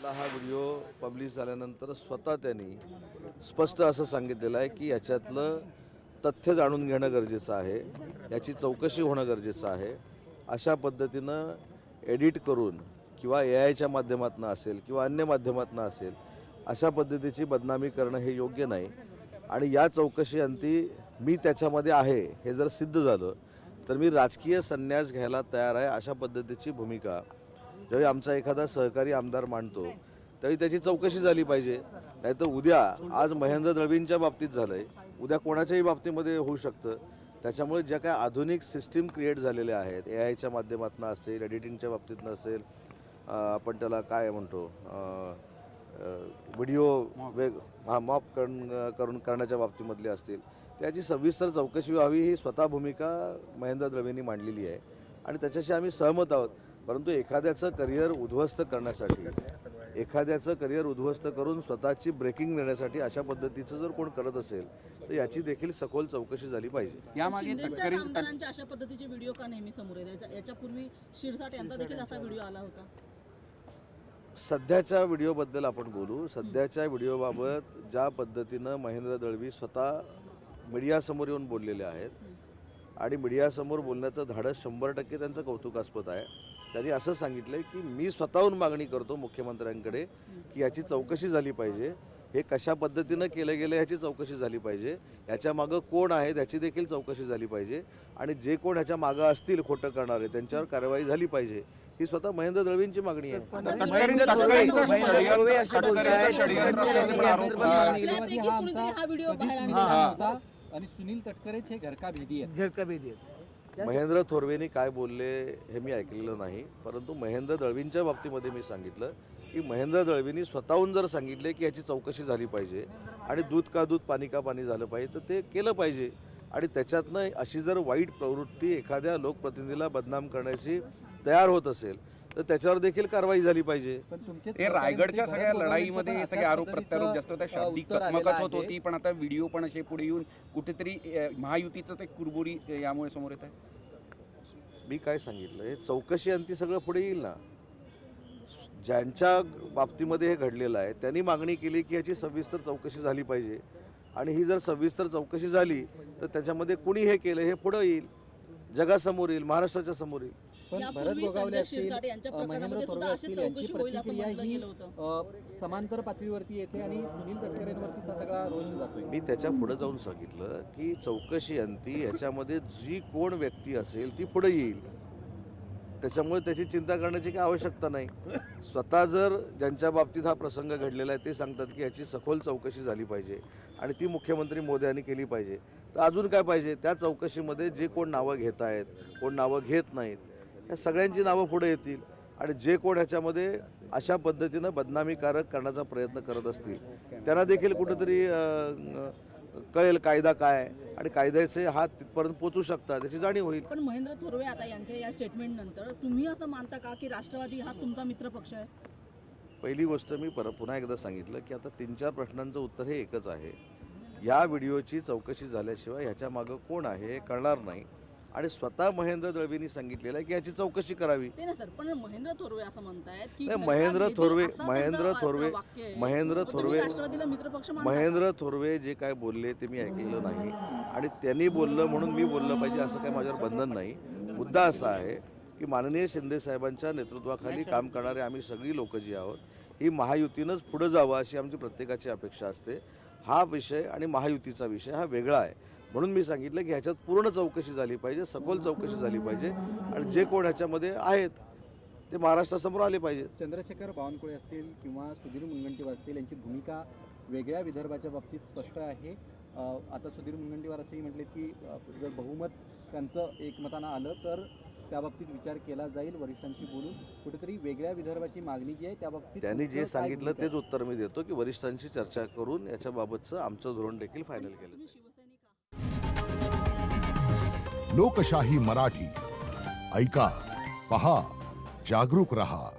हा video publish झाल्यानंतर स्वतः त्यांनी स्पष्ट असं सांगितलेलं आहे की याच्यातलं तथ्य जाणून घेणं गरजेचं आहे, याची चौकशी होणं गरजेचं आहे. अशा पद्धतीनं एडिट करून किंवा AIच्या माध्यमातून असेल किंवा अन्य माध्यमातून असेल अशा पद्धतीची बदनामी करणं हे योग्य नाही. आणि या चौकशीअंती मी त्याच्यामध्ये आहे हे जर सिद्ध झालं तर मी राजकीय संन्यास घ्यायला तयार आहे. अशा पद्धतीची भूमिका ज्यावेळी आमचा एखादा सहकारी आमदार मांडतो त्यावेळी त्याची चौकशी झाली पाहिजे. नाहीतर उद्या आज महेंद्र दळवींच्या बाबतीत झालं आहे, उद्या कोणाच्याही बाबतीमध्ये होऊ शकतं. त्याच्यामुळे ज्या काय आधुनिक सिस्टीम क्रिएट झालेल्या आहेत, AIच्या माध्यमातून असेल, एडिटिंगच्या बाबतीतनं असेल, आपण त्याला काय म्हणतो व्हिडिओ मॉप करून करण्याच्या बाबतीमधले असतील, त्याची सविस्तर चौकशी व्हावी ही स्वतः भूमिका महेंद्र दळवींनी मांडलेली आहे आणि त्याच्याशी आम्ही सहमत आहोत. परंतु एखाद्याचं करिअर उद्ध्वस्त करण्यासाठी, एखाद्याचं करिअर उद्ध्वस्त करून स्वतःची ब्रेकिंग देण्यासाठी अशा पद्धतीचं जर कोण करत असेल तर याची देखील सखोल चौकशी झाली पाहिजे. यामागे आमदारांच्या अशा पद्धतीचे व्हिडिओ का नेहमी समोर येतात? याच्यापूर्वी शिरसाट यांचा देखील असा व्हिडिओ आला होता. सध्याच्या व्हिडिओबद्दल आपण बोलू. सध्याच्या व्हिडिओबाबत ज्या पद्धतीनं महेंद्र दळवी स्वतः मीडियासमोर येऊन बोललेले आहेत आणि मीडियासमोर बोलण्याचं धाडस 100% त्यांचं कौतुकास्पद आहे. त्यांनी असं सांगितलं की मी स्वतःहून मागणी करतो मुख्यमंत्र्यांकडे की याची चौकशी झाली पाहिजे, हे कशा पद्धतीनं केलं गेलं ह्याची चौकशी झाली पाहिजे, याच्या मागं कोण आहे त्याची देखील चौकशी झाली पाहिजे आणि जे कोण ह्याच्या मागं असतील खोटं करणारे त्यांच्यावर कारवाई झाली पाहिजे, ही स्वतः महेंद्र दळवींची मागणी आहे. आणि सुनील तटकरेच हे घरकाभेदी आहेत. महेंद्र थोरवेंनी काय बोलले हे मी ऐकलेलं नाही, परंतु महेंद्र दळवींच्या बाबतीमध्ये मी सांगितलं की महेंद्र दळवींनी स्वतःहून जर सांगितले की याची चौकशी झाली पाहिजे आणि दूध का दूध पाणी का पाणी झालं पाहिजे तर ते केलं पाहिजे. आणि त्याच्यातनं अशी जर वाईट प्रवृत्ती एखाद्या लोकप्रतिनिधीला बदनाम करण्याची तयार होत असेल तर त्याच्यावर देखील कारवाई झाली पाहिजे. ते रायगडच्या सगळ्या लढाईमध्ये हे सगळे आरोप प्रत्यारोप जास्त होत्या, शाब्दिक चकमकच होत होती, पण आता व्हिडिओ पण असे पुढे येऊन कुठेतरी महायुतीचं ते कुरबुरी यामुळे समोर येत आहे. मी काय सांगितलं, हे चौकशी अंती सगळं पुढे येईल ना. ज्यांच्या बाबतीमध्ये हे घडलेलं आहे त्यांनी मागणी केली की याची सविस्तर चौकशी झाली पाहिजे आणि ही जर सविस्तर चौकशी झाली तर त्याच्यामध्ये कुणी हे केलं हे पुढं येईल, जगासमोर येईल, महाराष्ट्राच्या समोर येईल. पण भरत गोगावले असतील, महेंद्र थोरवे असतील, यांची प्रतिक्रिया ही समांतर पातळीवरती येते आणि सुनील तटकरेंवरती सगळा रोष जातोय. मी त्याच्या पुढे जाऊन सांगितलं की चौकशी अंती याच्यामध्ये जी कोण व्यक्ती असेल ती पुढे येईल, त्याच्यामुळे त्याची चिंता करण्याची काही आवश्यकता नाही. स्वतः जर ज्यांच्या बाबतीत हा प्रसंग घडलेला आहे ते सांगतात की याची सखोल चौकशी झाली पाहिजे आणि ती मुख्यमंत्री मोदी यांनी केली पाहिजे, तर अजून काय पाहिजे? त्या चौकशीमध्ये जे कोण नावं घेत आहेत, कोण नावं घेत नाहीत, या सगळ्यांची नावं पुढे येतील आणि जे कोण ह्याच्यामध्ये अशा पद्धतीनं बदनामीकारक करण्याचा प्रयत्न करत असतील त्यांना देखील कुठेतरी कळेल कायदा काय आणि कायद्याचे हात तिथपर्यंत पोचू शकतात त्याची जाणीव होईल. पण महेंद्र थोरवे आता यांच्या या स्टेटमेंट नंतर तुम्ही असं मानता का की राष्ट्रवादी हा तुमचा मित्र पक्ष आहे? पहिली गोष्ट मी पुन्हा एकदा सांगितलं की आता 3-4 प्रश्नांचं उत्तर हे एकच आहे. या व्हिडिओची चौकशी झाल्याशिवाय ह्याच्या मागं कोण आहे हे कळणार नाही आणि स्वतः महेंद्र दळवींनी सांगितलेलं आहे की याची चौकशी करावी. ते ना सर, पण महेंद्र थोरवे असं म्हणतायत की महेंद्र थोरवे जे काय बोलले ते मी ऐकलेलं नाही आणि त्यांनी बोललं म्हणून मी बोललं पाहिजे असं काही माझ्यावर बंधन नाही. मुद्दा असा आहे की माननीय शिंदे साहेबांच्या नेतृत्वाखाली काम करणारे आम्ही सगळी लोक जी आहोत ही महायुतीनंच पुढे जावं अशी आमची प्रत्येकाची अपेक्षा असते. हा विषय आणि महायुतीचा विषय हा वेगळा आहे, म्हणून मी सांगितलं की ह्याच्यात पूर्ण चौकशी झाली पाहिजे, सखोल चौकशी झाली पाहिजे आणि जे कोण ह्याच्यामध्ये आहेत ते महाराष्ट्रासमोर आले पाहिजे. चंद्रशेखर बावनकुळे असतील किंवा सुधीर मुनगंटीवार असतील यांची भूमिका वेगळ्या विदर्भाच्या बाबतीत स्पष्ट आहे. आता सुधीर मुनगंटीवार असंही म्हटले की जर बहुमत त्यांचं एकमतानं आलं तर त्या बाबतीत विचार केला जाईल वरिष्ठांशी बोलून. कुठेतरी वेगळ्या विदर्भाची मागणी जी आहे त्या बाबतीत त्यांनी जे सांगितलं तेच उत्तर मी देतो की वरिष्ठांशी चर्चा करून याच्याबाबतचं आमचं धोरण देखील फायनल केलं. लोकशाही मराठी ऐका, पहा, जागरूक रहा.